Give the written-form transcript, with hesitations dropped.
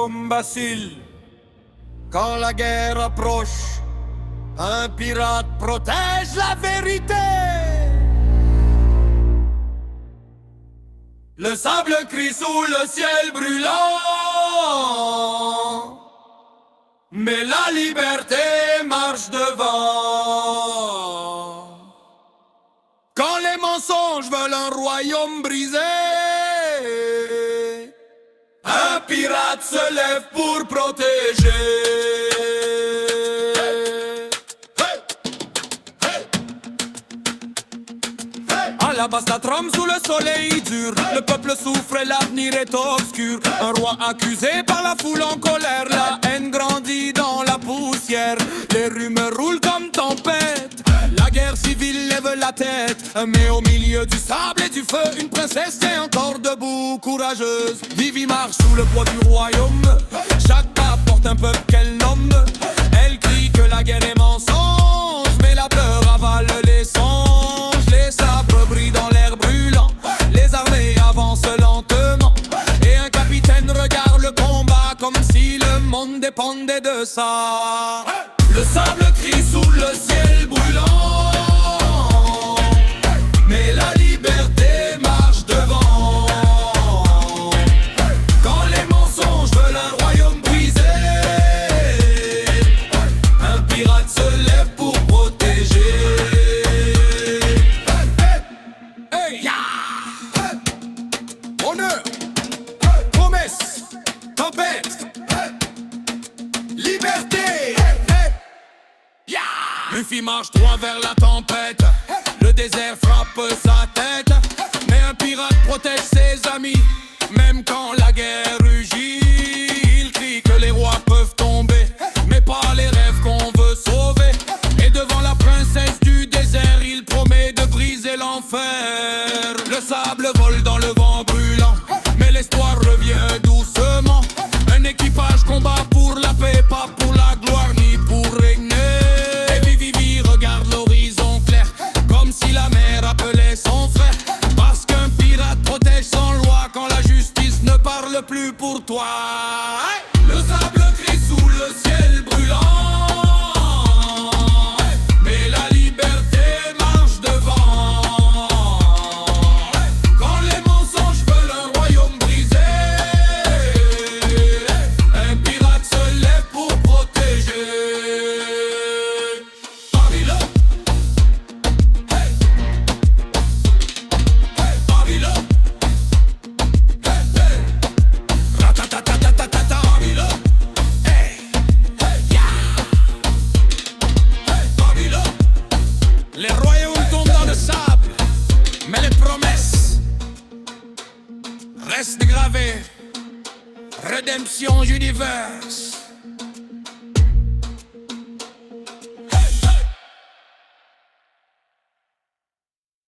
royaume vacille. Quand la guerre approche, un pirate protège la vérité. Le sable crie sous le ciel brûlant, mais la liberté marche devant. Quand les mensonges veulent un royaume brisé, un pirate se lève pour protéger. À la base la trame sous le soleil dur, le peuple souffre et l'avenir est obscur. Un roi accusé par la foule en colère, la haine grandit dans la poussière. Les rumeurs roulent comme tempête, la guerre civile lève la tête. Mais au milieu du sable et du feu, une princesse est encore debout, courageuse. Vivi marche sous le poids du royaume, chaque pas porte un peuple qu'elle nomme. Elle crie que la guerre est mensonge, mais la peur avale les songes. Les sabres brillent dans l'air brûlant, les armées avancent lentement, et un capitaine regarde le combat comme si le monde dépendait de ça. Le sable crie sous le ciel brûlant, mais la liberté marche devant. Quand les mensonges veulent un royaume brisé, un pirate se lève pour protéger. Honneur, promesse, tempête, liberté. Luffy marche droit vers la tempête, le désert frappe sa tête. Mais un pirate protège ses amis, même quand la guerre rugit. Il crie que les rois peuvent tomber, mais pas les rêves qu'on veut sauver. Et devant la princesse du désert, il promet de briser l'enfer. Le sable vole dans le vent brûlant, mais l'espoir revient doucement. Un équipage combat pour la paix, pas pour la gloire ni pour régner. Et Vivi regarde l'horizon clair, comme si la mer appelait son frère. Parce qu'un pirate protège son loi quand la justice ne parle plus pour toi. Le sable crie sous le ciel brûlant, mais la liberté marche devant. Quand les mensonges veulent un royaume brisé, un pirate se lève pour protéger. Babylone, hey, hey, Babylone, hey, hey, ratatatatata, Babylone, hey, hey, yeah, hey, Babylone. Les royaumes tombent dans le sable, mais les promesses restent gravées. Redemption Universe.